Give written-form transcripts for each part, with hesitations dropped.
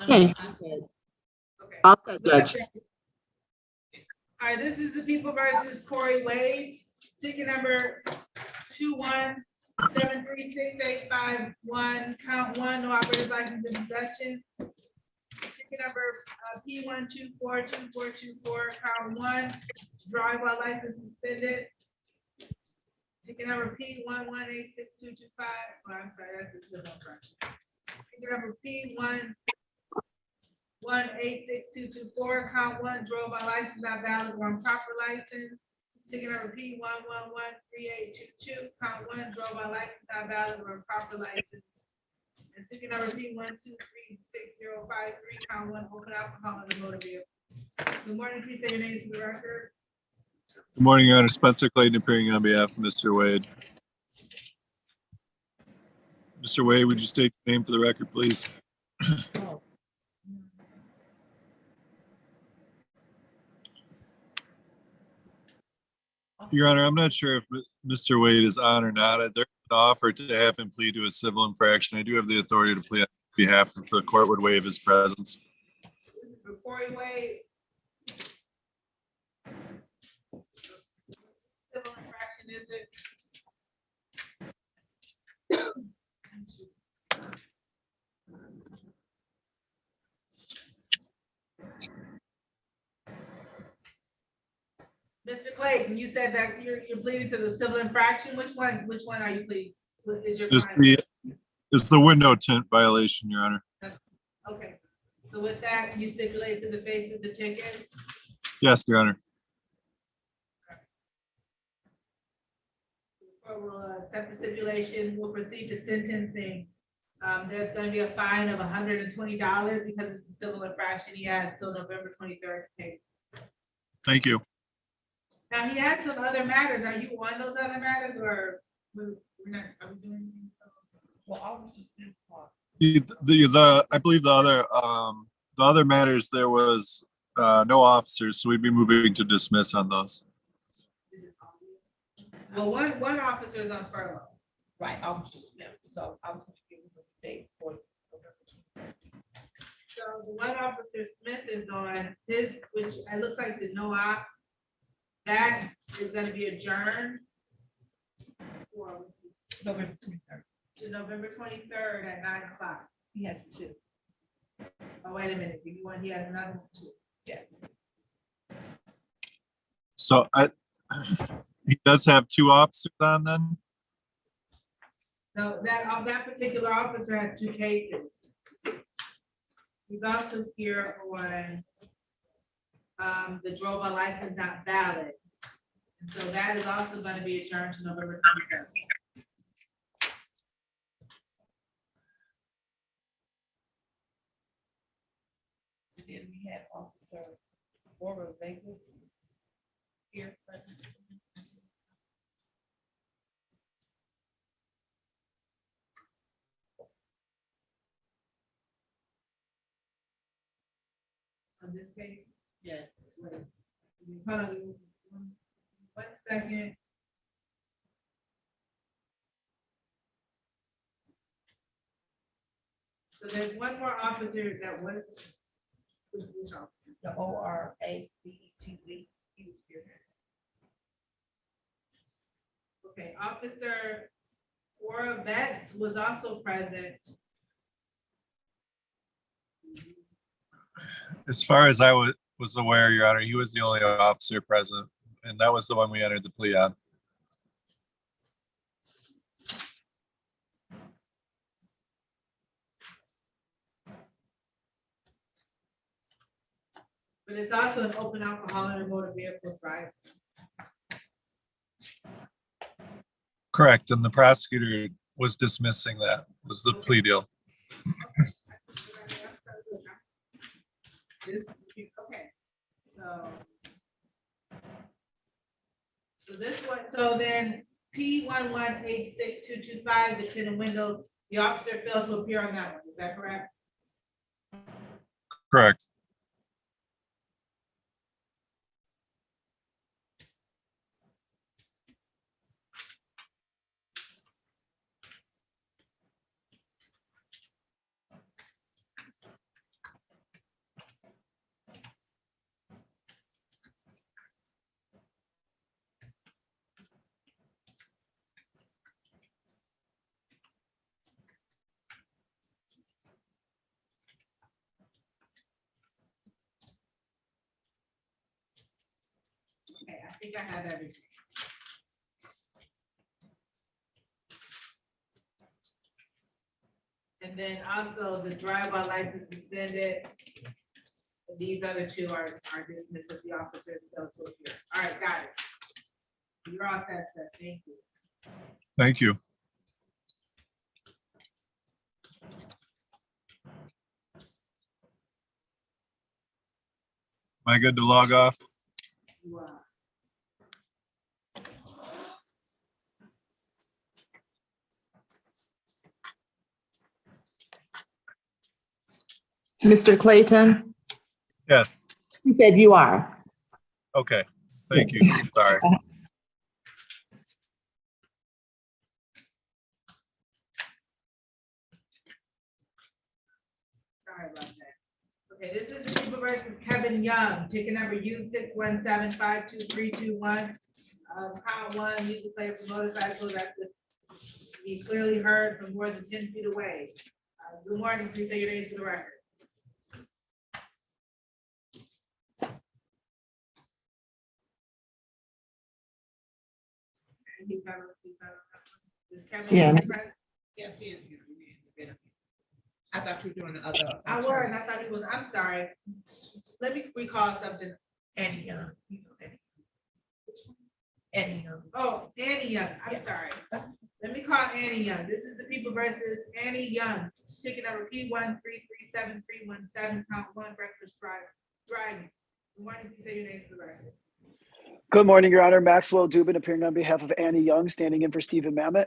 Okay, I'm good. Okay. All set, Judge. All right, this is the People versus Corey Wade, ticket number 2173685 count one, no operator's license in possession. Ticket number P1242424, count one, drive while license suspended. Ticket number P11862225, oh, I'm sorry, that's the civil infraction. Ticket number P11862224, count one, drove by license not valid or improper license. Ticket number P113822, count one, drove by license not valid or improper license. And ticket number P1236053, count one, open alcohol in the motor vehicle. Good morning, please say your names for the record. Good morning, Your Honor. Spencer Clayton appearing on behalf of Mr. Wade. Mr. Wade, would you state your name for the record, please? Your Honor, I'm not sure if Mr. Wade is on or not. There's an offer to have him plead to a civil infraction. I do have the authority to plead on behalf of the court would waive his presence. Before you wait. Civil infraction, is it? Mr. Clayton, you said that you're pleading to the civil infraction. Which one are you pleading? What is your client? It's the window tint violation, Your Honor. Okay, so with that, you stipulate to the face of the ticket. Yes, Your Honor. We'll accept the stipulation. We'll proceed to sentencing. There's going to be a fine of $120 because it's a civil infraction. He has till November 23rd to pay. Thank you. Now, he has some other matters. Are you on those other matters or we're not, are we doing anything? Well, I was just. I believe the other matters, there was no officers, so we'd be moving to dismiss on those. Well, one officer is on furlough. Right, so I was gonna give you the date for November. So the one officer Smith is on his, which it looks like the no op, that is gonna be adjourned for November 23rd. to November 23rd at 9 o'clock. He has two. Oh, wait a minute, give me one, he has another one too. So he does have two officers on then? No, that particular officer has two cases. He's also here on the drove a license not valid. And so that is also going to be adjourned to November 23rd. And then we had Officer Barbara Vegas here present. On this case, Yes. hold on, 1 second. So there's one more officer that was. The ORABTZ. He was here. Okay, Officer Vets was also present. As far as I was aware, Your Honor, he was the only officer present, and that was the one we entered the plea on. But it's also an open alcohol in a motor vehicle, right? Correct, and the prosecutor was dismissing that, was the plea deal. Okay, so this one, so then P1186225, the tin and window, the officer failed to appear on that one, is that correct? Correct. think I have everything. And then also the drive-by license suspended. These other two are dismissed if the officers fail to appear. All right, got it. You're all set, sir. Thank you. Thank you. Am I good to log off? You are. Mr. Clayton, Yes. he said you are. Okay. Thank Yes. you. Sorry. Sorry about that. Okay, this is the people versus Kevin Young, ticket number U 617-52321. Count one, music player for motorcycles that could be clearly heard from more than 10 feet away. Good morning, please say your names for the record. Is Kevin Yeah. Young present? Yes, he is here. I thought you were doing the other. I was, I thought he was, I'm sorry. Let me recall something. Annie Young. You know Annie. Annie Young. Oh, Annie Young, I'm sorry. Let me call Annie Young. This is the people versus Annie Young. Ticket number P1337317, count one, reckless driving. Good morning, please say your names for the record. Good morning, Your Honor. Maxwell Dubin appearing on behalf of Annie Young, standing in for Stephen Mamet.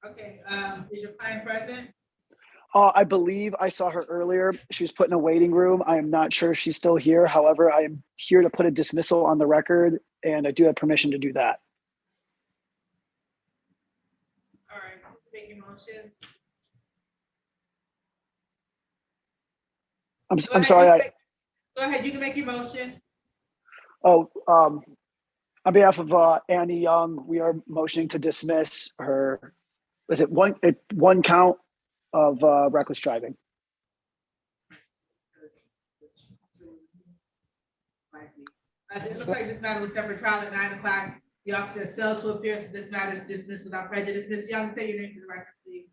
Okay, is your client present? I believe I saw her earlier. She was put in a waiting room. I am not sure if she's still here. However, I am here to put a dismissal on the record, and I do have permission to do that. All right, make your motion. I'm Go ahead, sorry. Go ahead, you can make your motion. On behalf of Annie Young, we are motioning to dismiss her. Is it one count of reckless driving? It looks like this matter was set for trial at 9 o'clock. The officer has failed to appear, so this matter is dismissed without prejudice. Ms. Young, say your name for the record, please.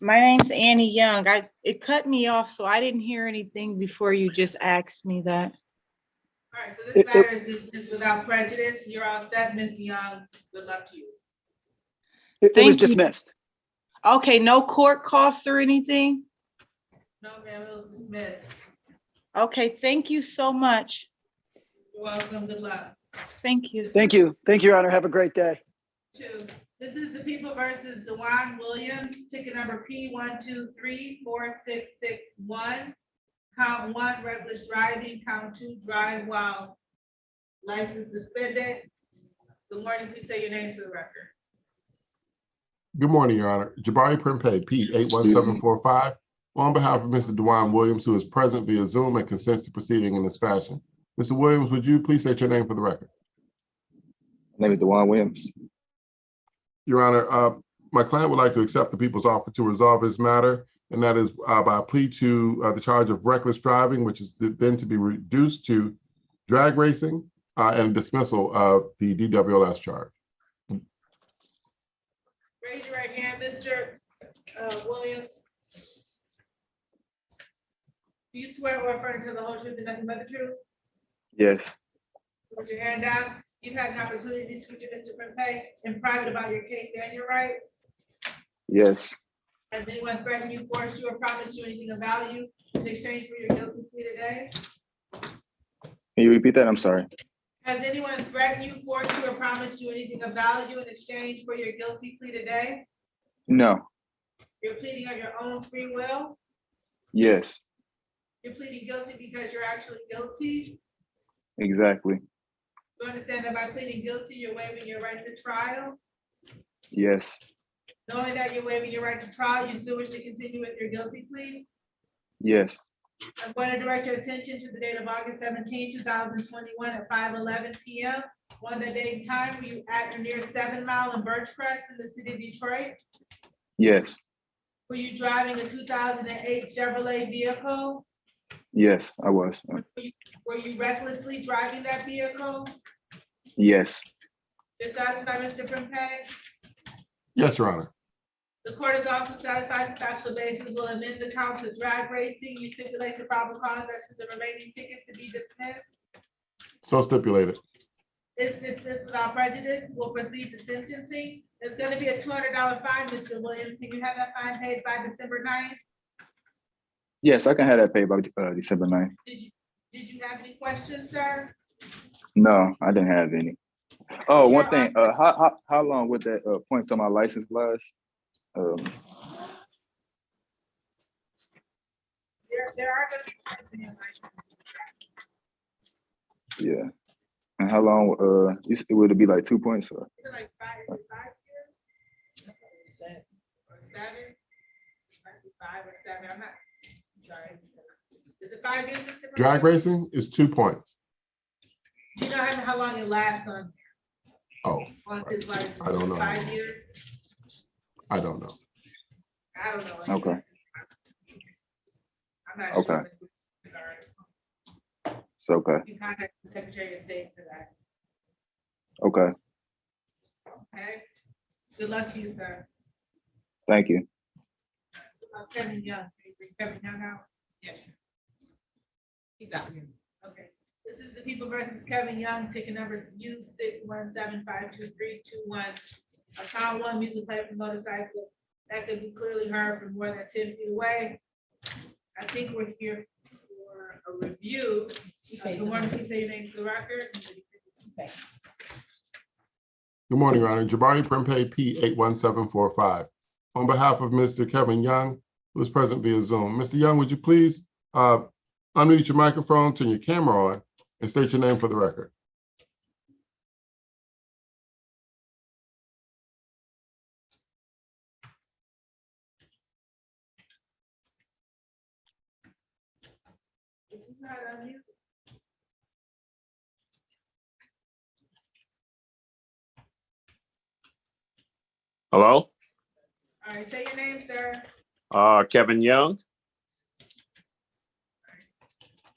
My name's Annie Young. It cut me off, so I didn't hear anything before you just asked me that. All right, so this matter is dismissed without prejudice. You're all set, Ms. Young. Good luck to you. It was Thank you. dismissed. Okay, no court costs or anything? No, ma'am, it was dismissed. Okay, thank you so much. You're welcome. Good luck. Thank you. Thank you. Thank you, Your Honor. Have a great day. Two. This is the people versus Dewan Williams, ticket number P1234661. Count one, reckless driving. Count two, drive while license suspended. Good morning, please say your names for the record. Good morning, Your Honor. Jabari Prempeh, P 81745. On behalf of Mr. Dewan Williams, who is present via Zoom and consents to proceeding in this fashion. Mr. Williams, would you please state your name for the record? My name is Dewan Williams. Your Honor, my client would like to accept the people's offer to resolve this matter, and that is by a plea to the charge of reckless driving, which is then to be reduced to drag racing and dismissal of the DWLS charge. Raise your right hand, Mr. Williams. Do you swear or affirm to the whole truth and nothing but the truth? Yes, Put your hand down. You've had an opportunity to speak to Mr. Prempeh in private about your case and your rights. yes, Has anyone threatened you, forced you, or promised you anything of value in exchange for your guilty plea today? can you repeat that? I'm sorry. Has anyone threatened you, forced you, or promised you anything of value in exchange for your guilty plea today? No, You're pleading of your own free will? yes, You're pleading guilty because you're actually guilty? exactly, You understand that by pleading guilty, you're waiving your right to trial? yes, Knowing that you're waiving your right to trial, you still wish to continue with your guilty plea? yes, I'm going to direct your attention to the date of August 17, 2021 at 5:11 p.m. On that date and time, were you at or near 7 Mile and Birch Crest in the city of Detroit? yes, Were you driving a 2008 Chevrolet vehicle? Yes, I was. Were you recklessly driving that vehicle? Yes. You're satisfied, Mr. Prempeh? Yes, Your Honor. The court is also satisfied the factual basis will amend the count to drag racing. You stipulate the probable cause as to the remaining tickets to be dismissed. So stipulated. Is dismissed without prejudice. We'll proceed to sentencing. There's gonna be a $200 fine, Mr. Williams. Can you have that fine paid by December 9th? Yes, I can have that paid by December 9th. Did you have any questions, sir? No, I didn't have any. Oh, one thing. How long would that points on my license last? There are gonna be points in your license. Yeah. And how long? Would it be like 2 points? Or? Is it like 5 years? Or 7? Actually 5 or 7. I'm not sorry. Is it 5 years? Mr. Drag racing is 2 points. Do you know how long it lasts on Oh, his license? I don't know. 5 years? I don't know. I don't know. Okay. I'm not Okay. sure. Sorry. It's okay. You contact the Secretary of State for that. Okay. Okay. Good luck to you, sir. Thank you. Kevin Young. Can you bring Kevin Young out? Yes. He's out here. Okay. This is the People versus Kevin Young, ticket number U617523221. A Sound 1 music player for motorcycle that could be clearly heard from more than 10 feet away. I think we're here for a review. Good morning, please say your name to the record. Good morning, Your Honor. Jabari Prempeh, P 81745. On behalf of Mr. Kevin Young, who is present via Zoom. Mr. Young, would you please unmute your microphone, turn your camera on, and state your name for the record? Hello, All right, say your name, sir. Kevin Young.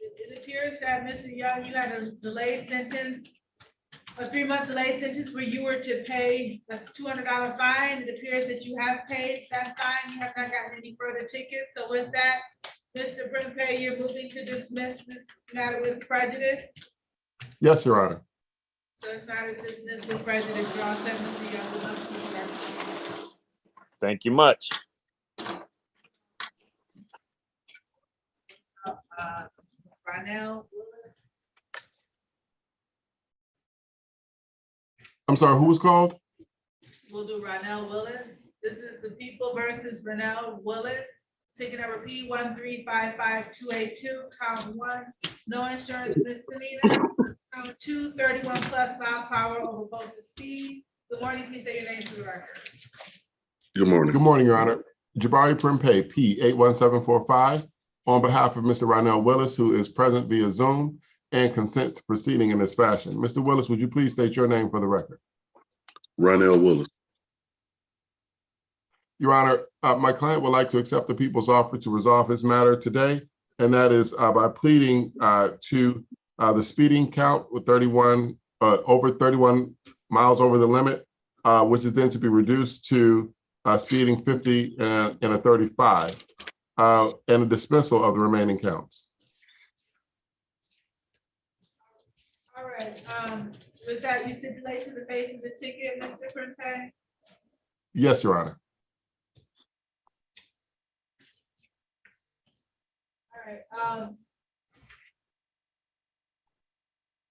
It appears that, Mr. Young, you had a delayed sentence, a 3-month delayed sentence where you were to pay a $200 fine. It appears that you have paid that fine. You have not gotten any further tickets. So with that, Mr. Prempeh, you're moving to dismiss this matter with prejudice. Yes, Your Honor. So it's not a dismiss with prejudice. You're all set, Mr. Young. Good luck to you, sir. Thank you much. Ronell, I'm sorry, who was called? we'll do Ronell Willis. This is the People versus Ronell Willis. Ticket number P1355282, count 1, no insurance misdemeanor. Count 2, 31 plus miles per hour over posted speed. Good morning, please say your name to the record. Good morning. Good morning, Your Honor. Jabari Prempeh, P 81745. On behalf of Mr. Ronell Willis, who is present via Zoom and consents to proceeding in this fashion. Mr. Willis, would you please state your name for the record? Ronell Willis. Your Honor, my client would like to accept the people's offer to resolve his matter today, and that is by pleading to the speeding count with 31 miles over the limit, which is then to be reduced to speeding 50 and a 35, and a dismissal of the remaining counts. All right, with that, you stipulate to the face of the ticket, Mr. Prempeh? Yes, Your Honor. All right,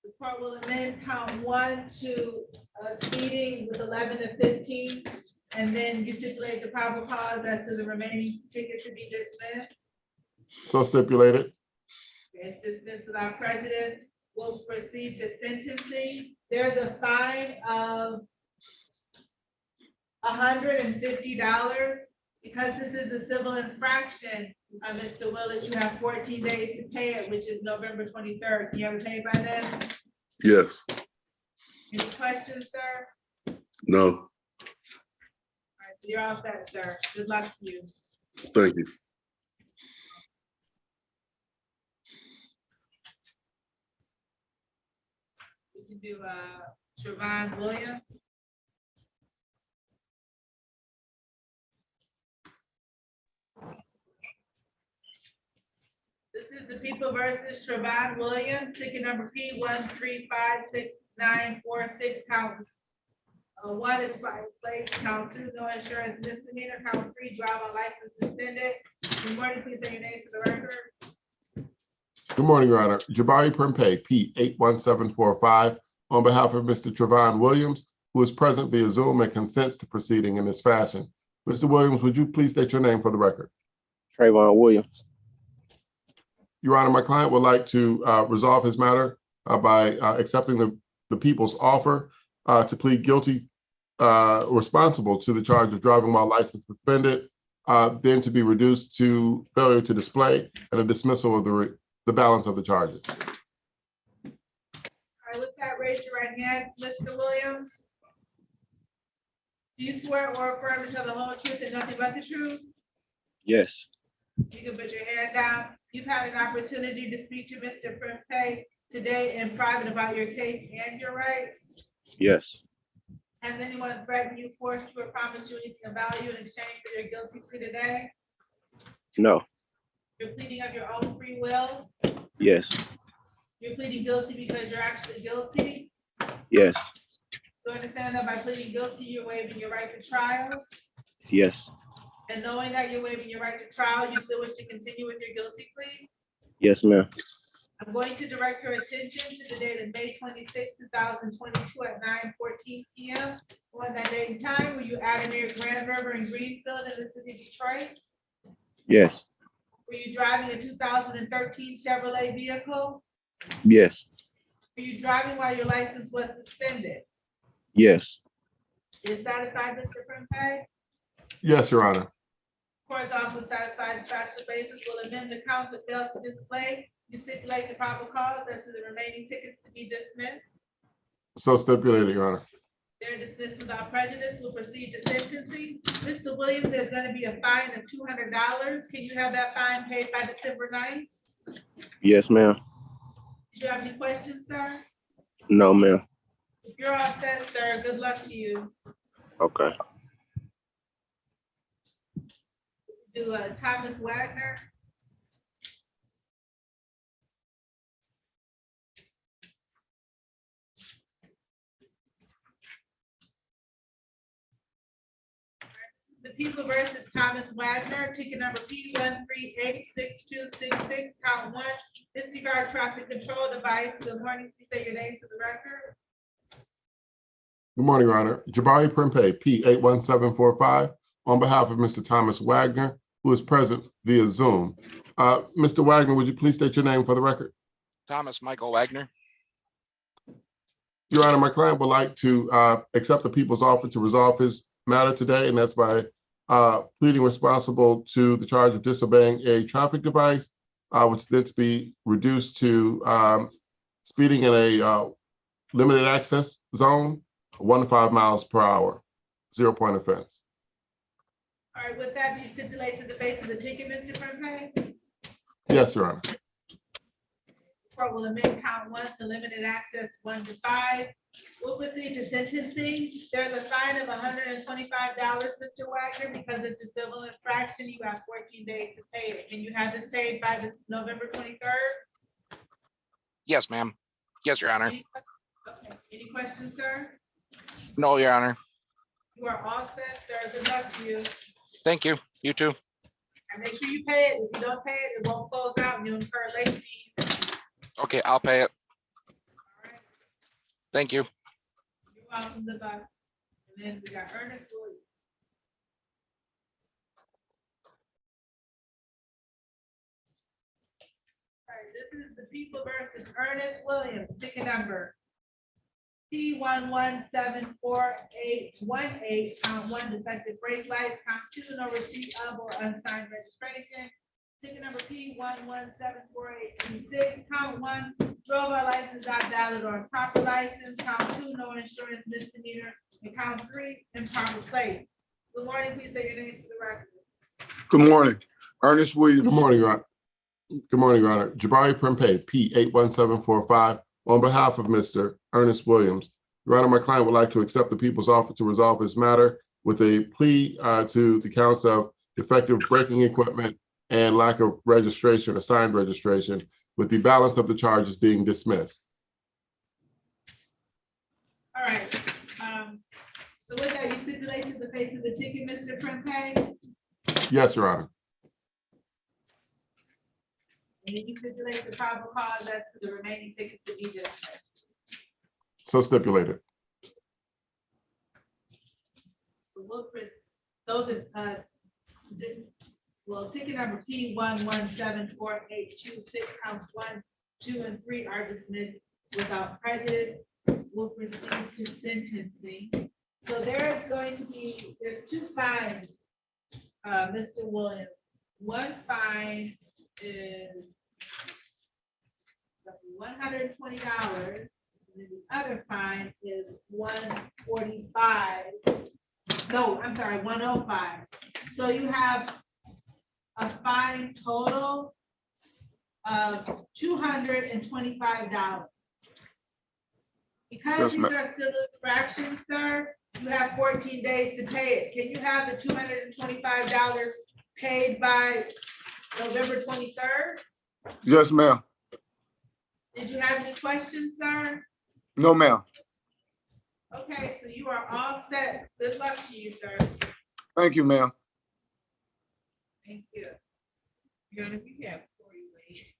the court will amend count 1 to speeding with 11 to 15, and then you stipulate the probable cause as to the remaining ticket to be dismissed. So stipulated. It's dismissed without prejudice. We'll proceed to sentencing. There's a fine of $150. Because this is a civil infraction, Mr. Willis, you have 14 days to pay it, which is November 23rd. Can you have it paid by then? Yes. Any questions, sir? No. All right, so you're all set, sir. Good luck to you. Thank you. We can do, Trevon Williams. This is the people versus Trevon Williams, ticket number P 1356946, count one expired plate, count two, no insurance misdemeanor, count three, driver license suspended. Good morning, please say your names for the record. Good morning, Your Honor. Jabari Prempeh, P 81745, on behalf of Mr. Trevon Williams, who is present via Zoom and consents to proceeding in this fashion. Mr. Williams, would you please state your name for the record? Trayvon Williams. Your Honor, my client would like to resolve his matter by accepting the people's offer to plead guilty responsible to the charge of driving while license suspended, then to be reduced to failure to display and a dismissal of the balance of the charges. All right, with that, raise your right hand, Mr. Williams. Do you swear or affirm to tell the whole truth and nothing but the truth? Yes. You can put your hand down. You've had an opportunity to speak to Mr. Prempeh today in private about your case and your rights. Yes. Has anyone threatened you, forced you, or promised you anything of value in exchange for your guilty plea today? No. You're pleading of your own free will? Yes. You're pleading guilty because you're actually guilty? Yes. Do you understand that by pleading guilty, you're waiving your right to trial? Yes. And knowing that you're waiving your right to trial, you still wish to continue with your guilty plea? Yes, ma'am. I'm going to direct your attention to the date of May 26, 2022 at 9:14 p.m. On that date and time, were you out near Grand River and Greenfield in the city of Detroit? Yes. Were you driving a 2013 Chevrolet vehicle? Yes. Were you driving while your license was suspended? Yes. Is satisfied, Mr. Prempeh? Yes, Your Honor. Court also satisfied the factual basis will amend the count that fails to display. You stipulate the proper cause as to the remaining tickets to be dismissed. So stipulated, Your Honor. They're dismissed without prejudice. We'll proceed to sentencing. Mr. Williams, there's going to be a fine of $200. Can you have that fine paid by December 9th? Yes, ma'am. Do you have any questions, sir? No, ma'am. If you're all set, sir, good luck to you. Okay. Do Thomas Wagner. The people versus Thomas Wagner, ticket number P 1386266, count one, disregard traffic control device. Good morning, please say your names for the record. Good morning, Your Honor. Jabari Prempeh, P 81745, on behalf of Mr. Thomas Wagner, who is present via Zoom. Mr. Wagner, would you please state your name for the record? Thomas Michael Wagner. Your Honor, my client would like to accept the people's offer to resolve his matter today, and that's by pleading responsible to the charge of disobeying a traffic device, which is then to be reduced to speeding in a limited access zone, 1 to 5 miles per hour, 0-point offense. All right, with that, do you stipulate to the base of the ticket, Mr. Prempeh? Yes, Your Honor. Court will amend count one to limited access 1 to 5. We'll proceed to sentencing. There's a fine of $125, Mr. Wagner, because it's a civil infraction. You have 14 days to pay it. Can you have this paid by this November 23rd? Yes, ma'am. Yes, Your Honor. Okay. Any questions, sir? No, Your Honor. You are all set, sir. Good luck to you. Thank you. You too. And make sure you pay it. If you don't pay it, it won't close out and you'll incur late fees. Okay, I'll pay it. All right. Thank you. You're welcome. Good luck. And then we got Ernest Williams. All right, this is the people versus Ernest Williams, ticket number P 1174818, count one, defective brake lights, count two, no receipt of or unsigned registration. Ticket number P 1174826, count one, drove a license not valid or improper license, count two, no insurance misdemeanor, and count three, improper plate. Good morning, please say your names for the record. Good morning. Ernest Williams. Good morning, Your Honor. Good morning, Your Honor. Jabari Prempeh, P 81745, on behalf of Mr. Ernest Williams. Your Honor, my client would like to accept the people's offer to resolve this matter with a plea to the counts of defective braking equipment and lack of registration, assigned registration, with the balance of the charges being dismissed. All right. So with that, you stipulate to the face of the ticket, Mr. Prempeh? Yes, Your Honor. And then you stipulate the probable cause as to the remaining tickets to be dismissed. So stipulated. So Wilfred, those are, ticket number P 1174826, counts 1, 2, and 3 are dismissed without prejudice. Will proceed to sentencing. So there's going to be, there's 2 fines, Mr. Williams. One fine is $120, and then the other fine is $145. No, I'm sorry, $105. So you have a fine total of $225. Because Yes, these ma'am. are civil infractions, sir, you have 14 days to pay it. Can you have the $225 paid by November 23rd? Yes, ma'am. Did you have any questions, sir? No, ma'am. Okay, so you are all set. Good luck to you, sir. Thank you, ma'am. Thank you. Your Honor, we have Corey Wade.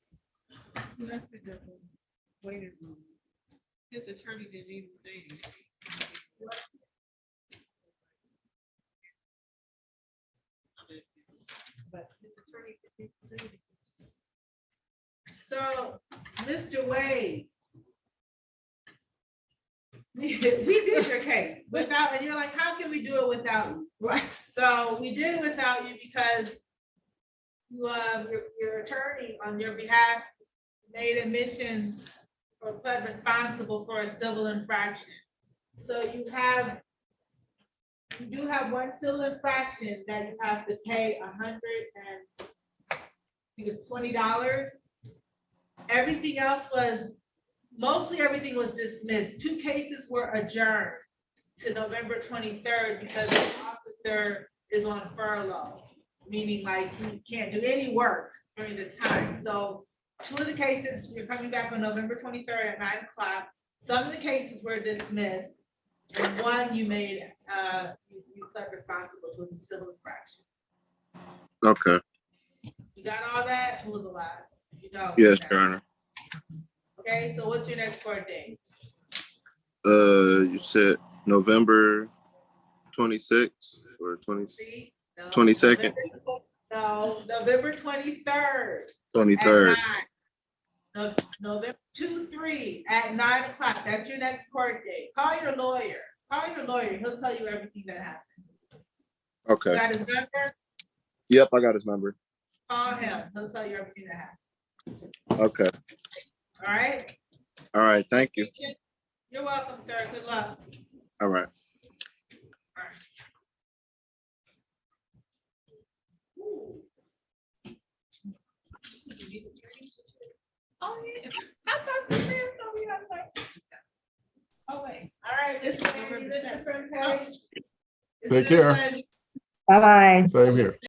That's the difference. Waiting room. His attorney didn't even say anything. But his attorney didn't say anything. So, Mr. Wade, we did your case without, and you're like, how can we do it without you? Right. So we did it without you because you, your attorney on your behalf made admissions or pled responsible for a civil infraction. So you do have one civil infraction that you have to pay $20. Everything else was, mostly everything was dismissed. 2 cases were adjourned to November 23rd because the officer is on furlough, meaning like he can't do any work during this time. So 2 of the cases, you're coming back on November 23rd at 9 o'clock. Some of the cases were dismissed, and 1 you made, you pled responsible for the civil infraction. Okay. You got all that? Who was alive? You know. Yes, Your Honor. Okay, so what's your next court date? You said November 26th or 20, See? No, 22nd? No, November 23rd. 23rd. November 2-3 at 9 o'clock. That's your next court date. Call your lawyer. Call your lawyer. He'll tell you everything that happened. You Okay. got his number? Yep, I got his number. Call him. He'll tell you everything that happened. Okay. All right? All right. Thank you. You're welcome, sir. Good luck. All right. All right. Ooh. Oh, yeah. I thought the man told me I was like. Oh, wait. All right, Mr. Prempeh. Take care. Bye-bye. Same here.